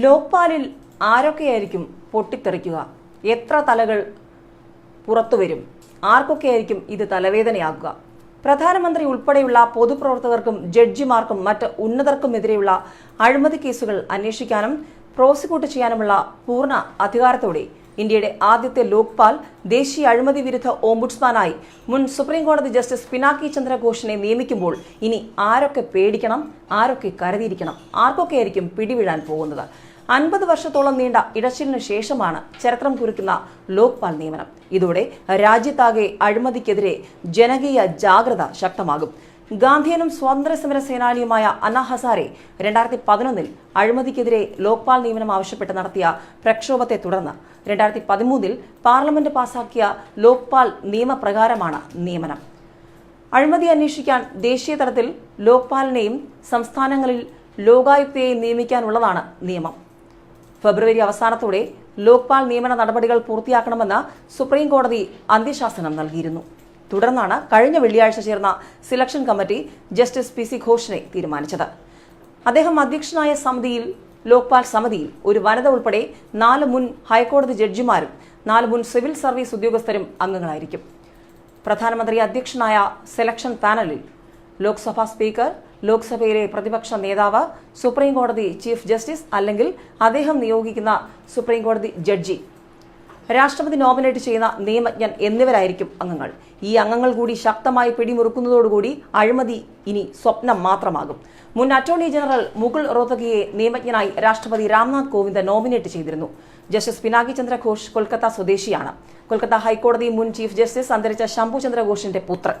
ലോക്പാലിൽ ആരൊക്കെയായിരിക്കും പൊട്ടിത്തെറിക്കുക? എത്ര തലകൾ പുറത്തുവരും? ആർക്കൊക്കെയായിരിക്കും ഇത് തലവേദനയാകുക? പ്രധാനമന്ത്രി ഉൾപ്പെടെയുള്ള പൊതുപ്രവർത്തകർക്കും ജഡ്ജിമാർക്കും മറ്റ് ഉന്നതർക്കുമെതിരെയുള്ള അഴിമതി കേസുകൾ അന്വേഷിക്കാനും പ്രോസിക്യൂട്ട് ചെയ്യാനുമുള്ള പൂർണ്ണ അധികാരത്തോടെ ഇന്ത്യയുടെ ആദ്യത്തെ ലോക്പാൽ ദേശീയ അഴിമതി വിരുദ്ധ ഓംബുഡ്സ്മാനായി മുൻ സുപ്രീം കോടതി ജസ്റ്റിസ് പിനാക്കി ചന്ദ്ര ഘോഷിനെ നിയമിക്കുമ്പോൾ ഇനി ആരൊക്കെ പേടിക്കണം, ആരൊക്കെ കരുതിയിരിക്കണം, ആർക്കൊക്കെയായിരിക്കും പിടിവീഴാൻ പോകുന്നത്? 50 വർഷത്തോളം നീണ്ട ഇടച്ചിലിന് ശേഷമാണ് ചരിത്രം കുറിക്കുന്ന ലോക്പാൽ നിയമനം. ഇതോടെ രാജ്യത്താകെ അഴിമതിക്കെതിരെ ജനകീയ ജാഗ്രത ശക്തമാകും. ഗാന്ധിയനും സ്വാതന്ത്ര്യ സമര സേനാനിയുമായ അന്നാ ഹസാരെ 2011 അഴിമതിക്കെതിരെ ലോക്പാൽ നിയമനം ആവശ്യപ്പെട്ട് നടത്തിയ പ്രക്ഷോഭത്തെ തുടർന്ന് 2013 പാർലമെന്റ് പാസാക്കിയ ലോക്പാൽ നിയമപ്രകാരമാണ് നിയമനം. അഴിമതി അന്വേഷിക്കാൻ ദേശീയ തലത്തിൽ ലോക്പാലിനെയും സംസ്ഥാനങ്ങളിൽ ലോകായുക്തയെയും നിയമിക്കാനുള്ളതാണ് നിയമം. ഫെബ്രുവരി അവസാനത്തോടെ ലോക്പാൽ നിയമന നടപടികൾ പൂർത്തിയാക്കണമെന്ന് സുപ്രീം കോടതി അന്ത്യശാസനം നൽകിയിരുന്നു. തുടർന്നാണ് കഴിഞ്ഞ വെള്ളിയാഴ്ച ചേർന്ന selection committee justice P C ഘോഷിനെ തീരുമാനിച്ചത്. അദ്ദേഹം അധ്യക്ഷനായ സമിതിയിൽ ലോക്പാൽ സമിതിയിൽ ഒരു വനിത ഉൾപ്പെടെ 4 മുൻ ഹൈക്കോടതി ജഡ്ജിമാരും 4 മുൻ സിവിൽ സർവീസ് ഉദ്യോഗസ്ഥരും അംഗങ്ങളായിരിക്കും. പ്രധാനമന്ത്രി അധ്യക്ഷനായ സെലക്ഷൻ പാനലിൽ ലോക്സഭാ സ്പീക്കർ, ലോക്സഭയിലെ പ്രതിപക്ഷ നേതാവ്, സുപ്രീം കോടതി ചീഫ് ജസ്റ്റിസ് അല്ലെങ്കിൽ അദ്ദേഹം നിയോഗിക്കുന്ന സുപ്രീം കോടതി ജഡ്ജി, രാഷ്ട്രപതി നോമിനേറ്റ് ചെയ്യുന്ന നിയമജ്ഞൻ എന്നിവരായിരിക്കും അംഗങ്ങൾ. ഈ അംഗങ്ങൾ കൂടി ശക്തമായി പിടിമുറുക്കുന്നതോടുകൂടി അഴിമതി ഇനി സ്വപ്നം മാത്രമാകും. മുൻ അറ്റോർണി ജനറൽ മുകുൾ റോത്തഗിയെ നിയമജ്ഞനായി രാഷ്ട്രപതി രാംനാഥ് കോവിന്ദ് നോമിനേറ്റ് ചെയ്തിരുന്നു. ജസ്റ്റിസ് പിനാക്കി ചന്ദ്ര ഘോഷ് കൊൽക്കത്ത സ്വദേശിയാണ്. കൊൽക്കത്ത ഹൈക്കോടതി മുൻ ചീഫ് ജസ്റ്റിസ് അന്തരിച്ച ശംഭു ചന്ദ്ര ഘോഷിന്റെ പുത്രൻ.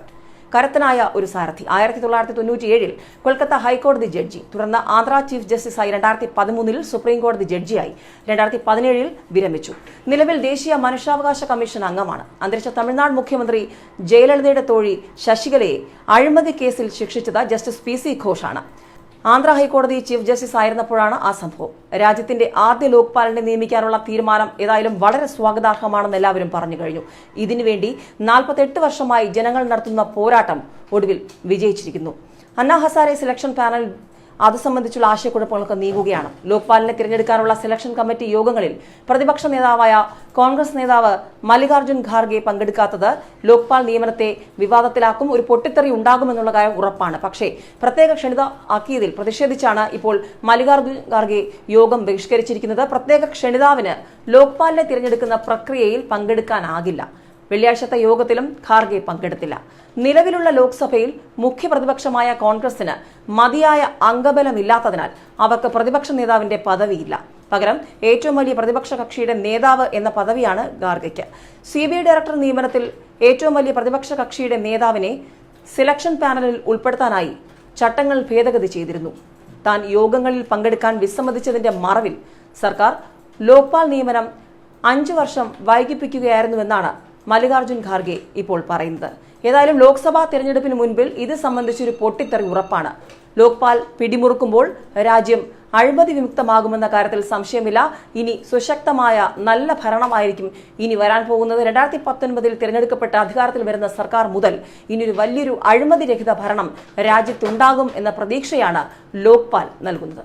കരുത്തനായ ഒരു സാരഥി. 1997 കൊൽക്കത്ത ഹൈക്കോടതി ജഡ്ജി. തുടർന്ന് ആന്ധ്ര ചീഫ് ജസ്റ്റിസായി 2013 സുപ്രീം കോടതി ജഡ്ജിയായി 2017 വിരമിച്ചു. നിലവിൽ ദേശീയ മനുഷ്യാവകാശ കമ്മീഷൻ അംഗമാണ്. അന്തരിച്ച തമിഴ്നാട് മുഖ്യമന്ത്രി ജയലളിതയുടെ തോഴി ശശികലയെ അഴിമതി കേസിൽ ശിക്ഷിച്ചത് ജസ്റ്റിസ് പി സി ഘോഷാണ്. ആന്ധ്ര ഹൈക്കോടതി ചീഫ് ജസ്റ്റിസ് ആയിരുന്നപ്പോഴാണ് ആ സംഭവം. രാജ്യത്തിന്റെ ആദ്യ ലോക്പാലിനെ നിയമിക്കാനുള്ള തീരുമാനം ഏതായാലും വളരെ സ്വാഗതാർഹമാണെന്ന് എല്ലാവരും പറഞ്ഞു കഴിഞ്ഞു. ഇതിനുവേണ്ടി 48 വർഷമായി ജനങ്ങൾ നടത്തുന്ന പോരാട്ടം ഒടുവിൽ വിജയിച്ചിരിക്കുന്നു. അന്നാ ഹസാരെ സെലക്ഷൻ പാനൽ അത് സംബന്ധിച്ചുള്ള ആശയക്കുഴപ്പങ്ങൾക്ക് നീങ്ങുകയാണ്. ലോക്പാലിനെ തിരഞ്ഞെടുക്കാനുള്ള സെലക്ഷൻ കമ്മിറ്റി യോഗങ്ങളിൽ പ്രതിപക്ഷ നേതാവായ കോൺഗ്രസ് നേതാവ് മല്ലികാർജ്ജുൻ ഖാർഗെ പങ്കെടുക്കാത്തത് ലോക്പാൽ നിയമനത്തെ വിവാദത്തിലാക്കും. ഒരു പൊട്ടിത്തെറി ഉണ്ടാകുമെന്നുള്ള കാര്യം ഉറപ്പാണ്. പക്ഷേ പ്രത്യേക ക്ഷണിത ആക്കിയതിൽ പ്രതിഷേധിച്ചാണ് ഇപ്പോൾ മല്ലികാർജ്ജുൻ ഖാർഗെ യോഗം ബഹിഷ്കരിച്ചിരിക്കുന്നത്. പ്രത്യേക ക്ഷണിതാവിന് ലോക്പാലിനെ തിരഞ്ഞെടുക്കുന്ന പ്രക്രിയയിൽ പങ്കെടുക്കാനാകില്ല. വെള്ളിയാഴ്ചത്തെ യോഗത്തിലും ഖാർഗെ പങ്കെടുത്തില്ല. നിലവിലുള്ള ലോക്സഭയിൽ മുഖ്യ പ്രതിപക്ഷമായ കോൺഗ്രസിന് മതിയായ അംഗബലമില്ലാത്തതിനാൽ അവർക്ക് പ്രതിപക്ഷ നേതാവിന്റെ പദവിയില്ല. പകരം ഏറ്റവും വലിയ പ്രതിപക്ഷ കക്ഷിയുടെ നേതാവ് എന്ന പദവിയാണ് ഖാർഗെയ്ക്ക്. CBI ഡയറക്ടർ നിയമനത്തിൽ ഏറ്റവും വലിയ പ്രതിപക്ഷ കക്ഷിയുടെ നേതാവിനെ സെലക്ഷൻ പാനലിൽ ഉൾപ്പെടുത്താനായി ചട്ടങ്ങൾ ഭേദഗതി ചെയ്തിരുന്നു. താൻ യോഗങ്ങളിൽ പങ്കെടുക്കാൻ വിസമ്മതിച്ചതിന്റെ മറവിൽ സർക്കാർ ലോക്പാൽ നിയമനം 5 വർഷം വൈകിപ്പിക്കുകയായിരുന്നുവെന്നാണ് മല്ലികാർജ്ജുൻ ഖാർഗെ ഇപ്പോൾ പറയുന്നത്. ഏതായാലും ലോക്സഭാ തെരഞ്ഞെടുപ്പിന് മുൻപിൽ ഇത് സംബന്ധിച്ചൊരു പൊട്ടിത്തെറി ഉറപ്പാണ്. ലോക്പാൽ പിടിമുറുക്കുമ്പോൾ രാജ്യം അഴിമതി വിമുക്തമാകുമെന്ന കാര്യത്തിൽ സംശയമില്ല. ഇനി സുശക്തമായ നല്ല ഭരണമായിരിക്കും ഇനി വരാൻ പോകുന്നത്. 2019 തിരഞ്ഞെടുക്കപ്പെട്ട അധികാരത്തിൽ വരുന്ന സർക്കാർ മുതൽ ഇനിയൊരു വലിയൊരു അഴിമതി രഹിത ഭരണം രാജ്യത്തുണ്ടാകും എന്ന പ്രതീക്ഷയാണ് ലോക്പാൽ നൽകുന്നത്.